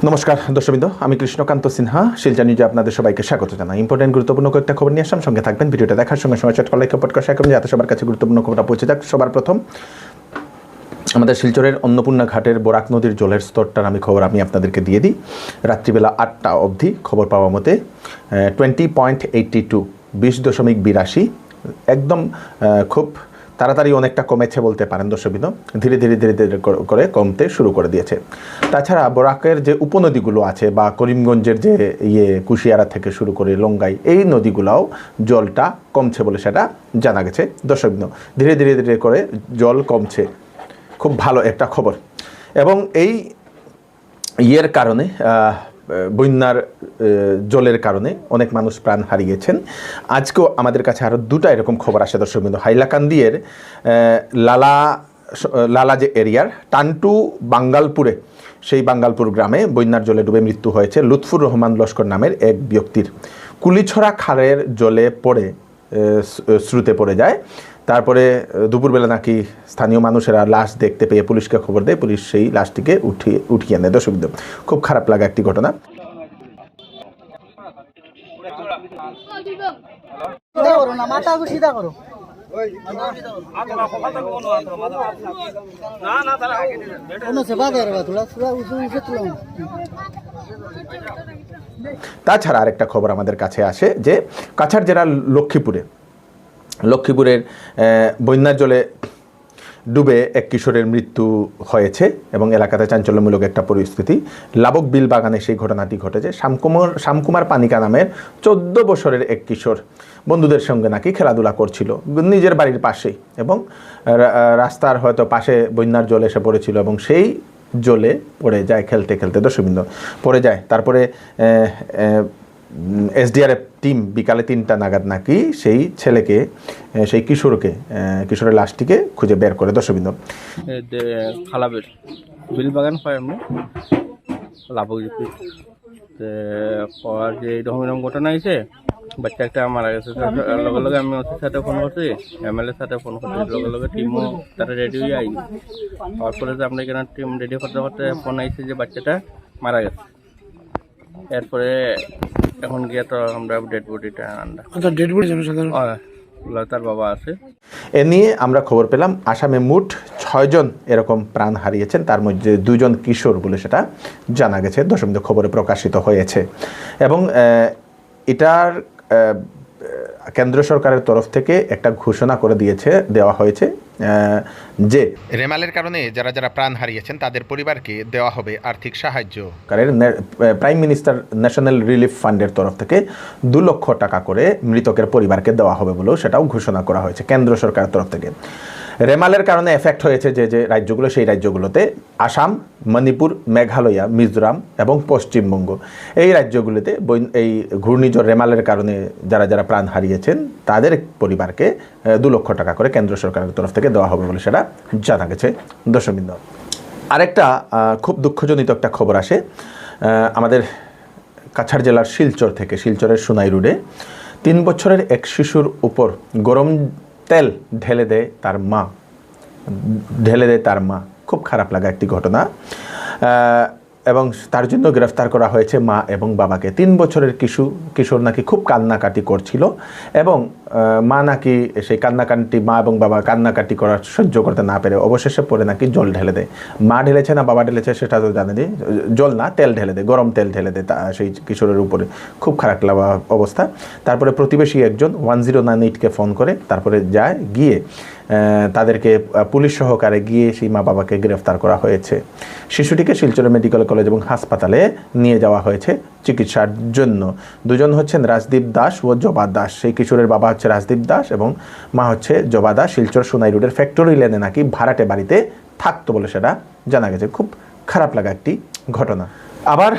নমস্কার দর্শকবৃন্দ, আমি কৃষ্ণকান্ত সিনহা শিলচর নিউজে আপনাদের সবাইকে স্বাগত জানাই। ইম্পর্টেন্ট গুরুত্বপূর্ণ কয়েকটা খবর নিয়ে আসলাম, সঙ্গে থাকবেন। ভিডিওটা দেখার সঙ্গে সময় চ্যাট করলে পডকাস্ট শেয়ার করবেন যাতে সবার কাছে গুরুত্বপূর্ণ খবরটা পৌঁছে যাক। সবার প্রথম আমাদের শিলচরের অন্নপূর্ণা ঘাটের বরাক নদীর জলের স্তরটার খবর আমি আপনাদেরকে দিয়ে দিই। রাত্রিবেলা 8টা অবধি খবর পাওয়া মতে 20.82 20.82 একদম খুব তাড়াতাড়ি অনেকটা কমেছে বলতে পারেন দর্শকবৃন্দ। ধীরে ধীরে করে কমতে শুরু করে দিয়েছে। তাছাড়া বরাকের যে উপনদীগুলো আছে বা করিমগঞ্জের যে কুশিয়ারা থেকে শুরু করে লঙ্গাই, এই নদীগুলোও জলটা কমছে বলে সেটা জানা গেছে দর্শকবৃন্দ। ধীরে ধীরে করে জল কমছে, খুব ভালো একটা খবর। এবং এই কারণে বন্যার জলের কারণে অনেক মানুষ প্রাণ হারিয়েছেন। আমাদের কাছে আরও দুটো এরকম খবর আসে দর্শকবৃন্দ। হাইলাকান্দির লালা যে এরিয়ার টান্টু বাঙ্গালপুরে, সেই বাঙ্গালপুর গ্রামে বন্যার জলে ডুবে মৃত্যু হয়েছে লুৎফুর রহমান লস্কর নামের এক ব্যক্তির। কুলিছড়া খালের জলে পড়ে স্রোতে পড়ে যায়। তারপরে দুপুরবেলা নাকি স্থানীয় মানুষেরা লাশ দেখতে পেয়ে পুলিশকে খবর দেয়। পুলিশ সেই লাশটিকে উঠিয়ে নেয় দর্শকবৃন্দ। খুব খারাপ লাগা একটি ঘটনা। তাছাড়া আরেকটা খবর আমাদের কাছে আসে যে কাছাড় জেলার লক্ষ্মীপুরের বন্যার জলে ডুবে এক কিশোরের মৃত্যু হয়েছে এবং এলাকাতে চাঞ্চল্যমূলক একটা পরিস্থিতি। লাবক বিল বাগানে সেই ঘটনাটি ঘটেছে। শ্যামকুমার পানিকা নামের 14 বছরের এক কিশোর বন্ধুদের সঙ্গে নাকি খেলাধুলা করছিল নিজের বাড়ির পাশেই, এবং রাস্তার হয়তো পাশে বন্যার জল এসে পড়েছিল এবং সেই জলে পড়ে যায় খেলতে খেলতে দর্শকবৃন্দ, পড়ে যায়। তারপরে এসডিআরএফ টিম বিকালে 3টা নাগাদ নাকি সেই ছেলেকে, সেই কিশোরের লাশটিকে খুঁজে বের করে দর্শকবৃন্দ। খালাবের বিল বাগান হয় আমরা লাভক যে এরকম ঘটনা হয়েছে, বাচ্চা একটা মারা গেছে। লগে লগে আমি ওসির সাথে ফোন করছি, এমএলএর সাথে ফোন করছি, লগে লগে টিমও তারা রেডি হয়ে আই। হওয়ার পরে যে আমরা এখানে টিম রেডি করতে করতে ফোন আইছে যে বাচ্চাটা মারা গেছে। এরপরে এখন গিয়ে তো আমরা ডেড বডিটা তার বাবা আছে। এ নিয়ে আমরা খবর পেলাম আসামে মোট 6 জন এরকম প্রাণ হারিয়েছেন, তার মধ্যে 2 জন কিশোর বলে সেটা জানা গেছে দশমীতে খবরে প্রকাশিত হয়েছে। এবং এটার কেন্দ্র সরকারের তরফ থেকে একটা ঘোষণা করে দেওয়া হয়েছে যে রেমালের কারণে যারা প্রাণ হারিয়েছেন তাদের পরিবারকে দেওয়া হবে আর্থিক সাহায্য। প্রাইম মিনিস্টার ন্যাশনাল রিলিফ ফান্ডের তরফ থেকে 2 লক্ষ টাকা করে মৃতকের পরিবারকে দেওয়া হবে বলেও সেটাও ঘোষণা করা হয়েছে কেন্দ্র সরকারের তরফ থেকে। রেমালের কারণে এফেক্ট হয়েছে যে রাজ্যগুলো, সেই রাজ্যগুলোতে আসাম, মণিপুর, মেঘালয়, মিজোরাম এবং পশ্চিমবঙ্গ, এই রাজ্যগুলিতে এই ঘূর্ণিঝড় রেমালের কারণে যারা প্রাণ হারিয়েছেন তাদের পরিবারকে 2 লক্ষ টাকা করে কেন্দ্র সরকারের তরফ থেকে দেওয়া হবে বলে সেটা জানা গেছে দর্শকবৃন্দ। আরেকটা খুব দুঃখজনিত একটা খবর আসে আমাদের কাছাড় জেলার শিলচরের সোনাই রোডে 3 বছরের এক শিশুর উপর গরম তেল ঢেলে দেয় তার মা। খুব খারাপ লাগা একটি ঘটনা। এবং তার জন্য গ্রেফতার করা হয়েছে মা এবং বাবাকে। 3 বছরের কিশোর নাকি খুব কান্নাকাটি করছিল এবং মা নাকি সেই মা এবং বাবা কান্নাকাটি করা সহ্য করতে না পেরে অবশেষে পরে নাকি জল ঢেলে দেয়। মা ঢেলেছে না বাবা ঢেলেছে সেটা তো জানেনি, জল না তেল ঢেলে দেয়, গরম তেল ঢেলে দেয় সেই কিশোরের উপরে। খুব খারাপ লাগা অবস্থা। তারপরে প্রতিবেশী একজন 1098-কে ফোন করে, তারপরে গিয়ে তাদেরকে পুলিশ সহকারে গিয়ে সেই মা বাবাকে গ্রেফতার করা হয়েছে। শিশুটিকে শিলচর মেডিকেল কলেজ এবং হাসপাতালে নিয়ে যাওয়া হয়েছে চিকিৎসার জন্য। 2 জন হচ্ছেন রাজদীপ দাস ও জবা দাস। সেই কিশোরের বাবা হচ্ছে রাজদীপ দাস এবং মা হচ্ছে জবা দাস। শিলচর সোনাই রোডের ফ্যাক্টরি লেনে নাকি ভাড়াটে বাড়িতে থাকতো বলে সেটা জানা গেছে। খুব খারাপ লাগা একটি ঘটনা। আবার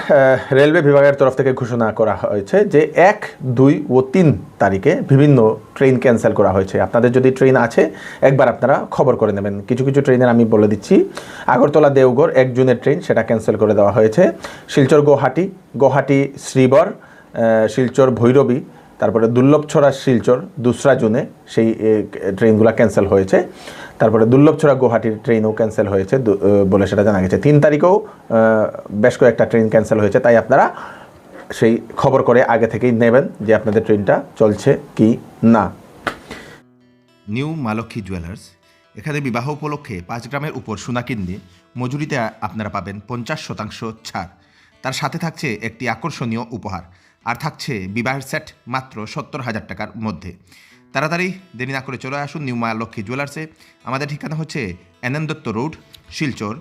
রেলওয়ে বিভাগের তরফ থেকে ঘোষণা করা হয়েছে যে 1, 2 ও 3 তারিখে বিভিন্ন ট্রেন ক্যান্সেল করা হয়েছে। আপনাদের যদি ট্রেন আছে একবার আপনারা খবর করে নেবেন। কিছু ট্রেনের আমি বলে দিচ্ছি। আগরতলা দেওঘর 1 জুনের ট্রেন, সেটা ক্যান্সেল করে দেওয়া হয়েছে। শিলচর গুয়াহাটি শ্রীবর, শিলচর ভৈরবী, তারপরে দুর্লভছড়া শিলচর 2রা জুনে সেই ট্রেনগুলো ক্যান্সেল হয়েছে। তারপরে দুর্লভছড়া গুয়াহাটির ট্রেনও ক্যান্সেল হয়েছে বলে সেটা জানা গেছে। 3 তারিখেও বেশ কয়েকটা ট্রেন ক্যান্সেল হয়েছে, তাই আপনারা সেই খবর করে আগে থেকেই নেবেন যে আপনাদের ট্রেনটা চলছে কি না। নিউ মা লক্ষ্মী জুয়েলার্স, এখানে বিবাহ উপলক্ষে 5 গ্রামের উপর সোনা কিনলে মজুরিতে আপনারা পাবেন 50% ছাড়। তার সাথে থাকছে একটি আকর্ষণীয় উপহার, আর থাকছে বিবাহের সেট মাত্র 70,000 টাকার মধ্যে। তাড়াতাড়ি দেরি না করে চলে আসুন নিউ মা লক্ষ্মী জুয়েলার্সে। আমাদের ঠিকানা হচ্ছে NN Dutta road, Silchar.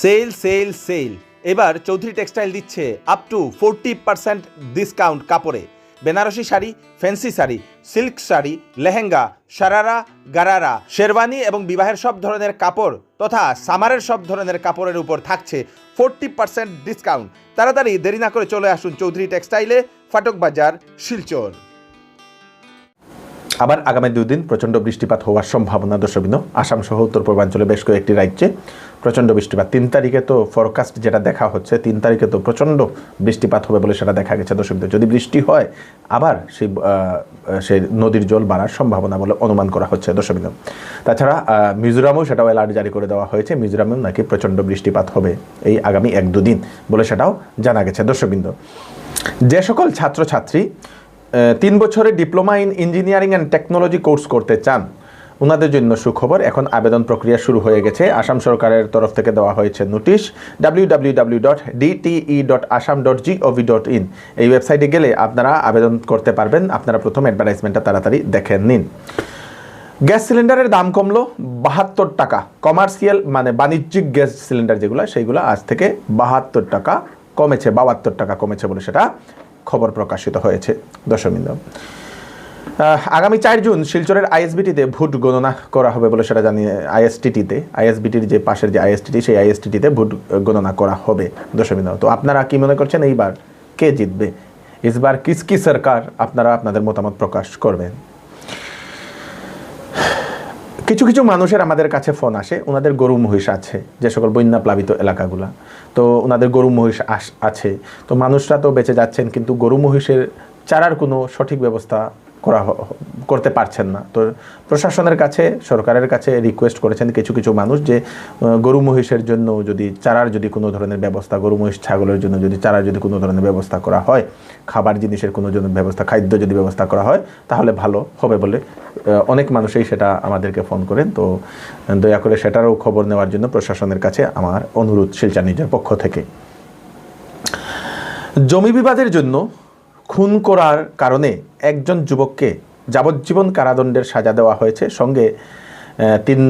Sale sale sale, এবার চৌধুরী টেক্সটাইল দিচ্ছে আপ টু 40% ডিসকাউন্ট কাপড়ে। বেনারসি শাড়ি, ফ্যান্সি শাড়ি, সিল্ক শাড়ি, লেহেঙ্গা, শারারা, গারারা, শেরওয়ানি এবং বিবাহের সব ধরনের কাপড় তথা সামারের সব ধরনের কাপড়ের উপর থাকছে 40% ডিসকাউন্ট। তাড়াতাড়ি দেরি না করে চলে আসুন চৌধুরী টেক্সটাইলে, ফাটক বাজার, শিলচর। আবার আগামী 2 দিন প্রচণ্ড বৃষ্টিপাত হওয়ার সম্ভাবনা দর্শকবৃন্দ। আসাম সহ উত্তর পূর্বাঞ্চলে বেশ কয়েকটি রাজ্যে প্রচণ্ড বৃষ্টিপাত। 3 তারিখে তো ফরকাস্ট যেটা দেখা হচ্ছে, 3 তারিখে তো প্রচণ্ড বৃষ্টিপাত হবে বলে সেটা দেখা গেছে দর্শকবৃন্দ। যদি বৃষ্টি হয় আবার সেই নদীর জল বাড়ার সম্ভাবনা বলে অনুমান করা হচ্ছে দর্শকবৃন্দ। তাছাড়া মিজোরামেও সেটাও অ্যালার্ট জারি করে দেওয়া হয়েছে, মিজোরামেও নাকি প্রচণ্ড বৃষ্টিপাত হবে এই আগামী 1-2 দিন বলে সেটাও জানা গেছে দর্শকবৃন্দ। যে সকল ছাত্রছাত্রী 3 বছরের diploma in engineering and technology course করতে চান, ওনাদের জন্য সুখবর। এখন আবেদন প্রক্রিয়া শুরু হয়ে গেছে। আসাম সরকারের তরফ থেকে দেওয়া হয়েছে নোটিশ। www.dte.assam.gov.in এই ওয়েবসাইটে গেলে আপনারা আবেদন করতে পারবেন। আপনারা প্রথম অ্যাডভার্টাইজমেন্টটা তাড়াতাড়ি দেখে নিন। গ্যাস সিলিন্ডারের দাম কমলো 72 টাকা। কমার্শিয়াল মানে বাণিজ্যিক গ্যাস সিলিন্ডার যেগুলো, সেইগুলো আজ থেকে 72 টাকা কমেছে, 72 টাকা কমেছে বলে সেটা খবর প্রকাশিত হয়েছে দর্শকবৃন্দ। আগামী 4 জুন শিলচরের আইএসবিটিতে ভোট গণনা করা হবে বলে সেটা জানিয়ে আইএসবিটির যে পাশের যে আইএসটিটি, সেই আইএসটিটিতে ভোট গণনা করা হবে দর্শকবৃন্দ। তো আপনারা কি মনে করছেন এইবার কে জিতবে, ইসবার কিসকি সরকার? আপনারা আপনাদের মতামত প্রকাশ করবেন। কিছু কিছু মানুষের আমাদের কাছে ফোন আসে, ওনাদের গরু মহিষ আছে যে সকল বন্যা প্লাবিত এলাকাগুলা, তো ওনাদের গরু মহিষ আছে, তো মানুষরা তো বেঁচে যাচ্ছেন, কিন্তু গরু মহিষের চারার কোনো সঠিক ব্যবস্থা করতে পারছেন না। তো প্রশাসনের কাছে, সরকারের কাছে রিকোয়েস্ট করেছেন কিছু কিছু মানুষ যে গরু মহিষের জন্য যদি চারার যদি কোনো ধরনের ব্যবস্থা, গরু মহিষ ছাগলের জন্য যদি চারার যদি কোনো ধরনের ব্যবস্থা করা হয়, খাবার জিনিসের কোনো জন্য ব্যবস্থা, খাদ্য যদি ব্যবস্থা করা হয় তাহলে ভালো হবে বলে অনেক মানুষই সেটা আমাদেরকে ফোন করেন। তো দয়া করে সেটারও খবর নেওয়ার জন্য প্রশাসনের কাছে আমার অনুরোধ শিলচর নিউজের পক্ষ থেকে। জমি বিবাদের জন্য খুন করার কারণে একজন যুবককে যাবজ্জীবন কারাদণ্ডের সাজা দেওয়া হয়েছে, সঙ্গে 3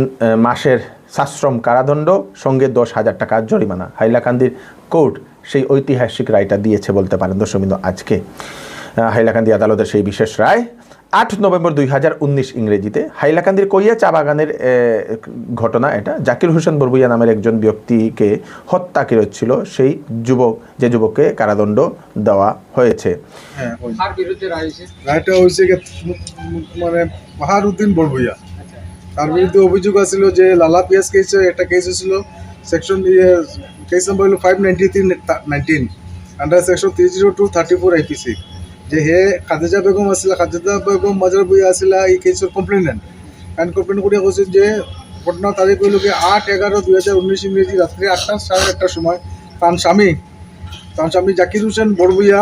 মাসের সাশ্রম কারাদণ্ড, সঙ্গে 10,000 টাকা জরিমানা। হাইলাকান্দির কোর্ট সেই ঐতিহাসিক রায়টা দিয়েছে বলতে পারেন দর্শকবৃন্দ। আজকে হাইলাকান্দি আদালতের সেই বিশেষ রায় 8 নভেম্বর 2019 ইংরেজিতে। হাইলাকান্দির কইয়া চা বাগানের ঘটনা এটা। জাকির হোসেন বরবুইয়া নামের একজন ব্যক্তিকে হত্যা করেছিল সেই যুবককে কারাদণ্ড দেওয়া হয়েছে। রায়টা হয়েছে মানে বাহারউদ্দিন বরবুইয়া, তার বিরুদ্ধে অভিযোগ আছিল যে লালা পিয়াজ কেস একটা কেস হয়েছিল, সেকশন কেস নাম্বার হলো 593/19 আন্ডার সেকশন 302/34 আইপিসি, যে হে খাদিজা বেগম আসিলা, খাদিজা বেগম মাজার বইয়া আসিলা এই কেসের কমপ্লেনেন্ট। কারণ কমপ্লেন করে কৈছে যে ঘটনা তারিখ হইল কি 8/11/2019 ইংরেজি রাত্রি 8:30 সময় তার স্বামী জাকির হোসেন বরবুইয়া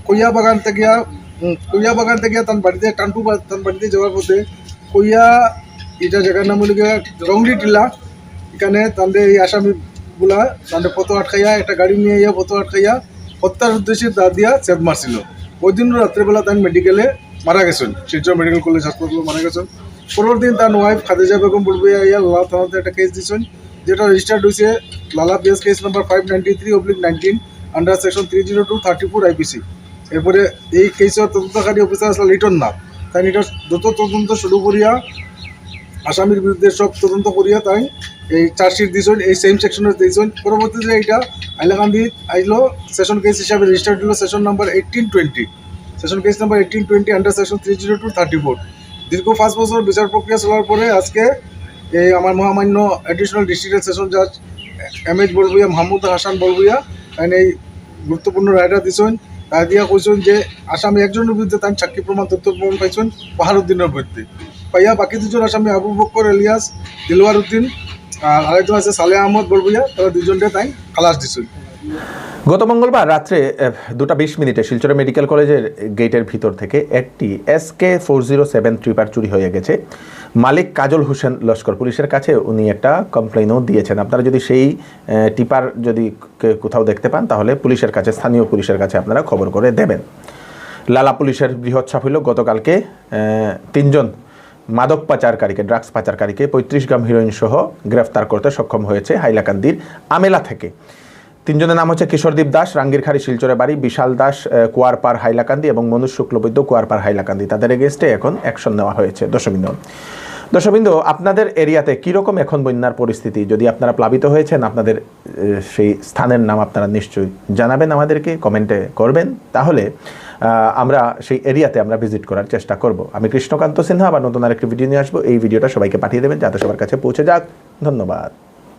কইয়া বাগান থেকে তার বাড়িতে তার বাড়িতে যাওয়ার পথে কইয়া এটা জায়গার নাম হলো গিয়া রংলি টিলা, এখানে তাদের এই আসামিগুলা তাদের পথ আটকাইয়া একটা গাড়ি নিয়ে পথ আটকাইয়া হত্যার উদ্দেশ্যে দা দিয়া সেভ মারছিল। ওই দিন রাত্রেবেলা তার মেডিকেলে মারা গেছেন, শিলচর মেডিকেল কলেজ হাসপাতালে মারা গেছেন। পরের দিন তার ওয়াইফ খাদিজা বেগম বরবুইয়া লালা থানাতে একটা কেস দিয়েছেন, যেটা রেজিস্টার্ড হয়েছে লালা পিয়াজ case number 593/19 under section 302/34 IPC. এরপরে এই কেসের তদন্তকারী অফিসার আসলে লিটন নাথ, তাই এটা দ্রুত তদন্ত শুরু করিয়া আসামির বিরুদ্ধে সব তদন্ত করিয়া তাই এই চার্জশিট দিয়েছেন, এই সেম সেকশনে দিয়েছেন। পরবর্তীতে এটা হাইলাকান্দি আইলো সেশন কেস হিসাবে রেজিস্টার্ড হলো session number 1820, session case number 1820 under section 302/34। দীর্ঘ 5 বছর বিচার প্রক্রিয়া চলার পরে আজকে এই আমার মহামান্য অ্যাডিশনাল ডিস্ট্রিক্ট সেশন জাজ MH বরবুইয়া, মাহমুদ হাসান বরবুইয়া তাই এই গুরুত্বপূর্ণ রায়টা দিয়েছেন। রায় দিয়া কইছেন যে আসামি একজনের বিরুদ্ধে তাই সাক্ষী প্রমাণ, তথ্য প্রমাণ পাইছেন বাহারউদ্দিনের বিরুদ্ধে। পাইয়া বাকি দুজন আসামি আবু বক্কর এলিয়াস দিলওয়ার উদ্দিন আর আরেকজন আছে সালেহ আহমদ বড়ভুইয়া, তারা দুজনকে তাই খালাস দিছিল। গত মঙ্গলবার রাত্রে 2:20 শিলচর মেডিকেল কলেজের গেটের ভিতর থেকে একটি SK407 ট্রিপার চুরি হয়ে গেছে। মালিক কাজল হোসেন লস্কর পুলিশের কাছে উনি একটা কমপ্লেনও দিয়েছেন। আপনারা যদি সেই টিপার যদি কোথাও দেখতে পান তাহলে পুলিশের কাছে, স্থানীয় পুলিশের কাছে আপনারা খবর করে দেবেন। লালা পুলিশের বৃহৎ সাফল্য, গতকালকে 3জন মাদক পাচারকারীকে, ড্রাগস পাচারকারীকে 35 গ্রাম হিরোইন সহ গ্রেফতার করতে সক্ষম হয়েছে হাইলাকান্দির আমেলা থেকে। 3 জনের নাম হচ্ছে কিশোরদীপ দাস, রাঙ্গিরখাড়ি শিলচরে বাড়ি, বিশাল দাস কুয়ারপাড় হাইলাকান্দি এবং মনোজ শুক্লবৈদ্য কুয়ারপাড় হাইলাকান্দি। তাদের এগেনস্টে এখন অ্যাকশন নেওয়া হয়েছে। দর্শকবৃন্দ, আপনাদের এরিয়াতে কীরকম এখন বন্যার পরিস্থিতি? যদি আপনারা প্লাবিত হয়েছেন, আপনাদের সেই স্থানের নাম আপনারা নিশ্চয়ই জানাবেন, আমাদেরকে কমেন্টে করবেন, তাহলে আমরা সেই এরিয়াতে আমরা ভিজিট করার চেষ্টা করব। আমি কৃষ্ণকান্ত সিনহা আবার নতুন আরেকটি ভিডিও নিয়ে আসবো। এই ভিডিওটা সবাইকে পাঠিয়ে দেবেন যাতে সবার কাছে পৌঁছে যাক। ধন্যবাদ।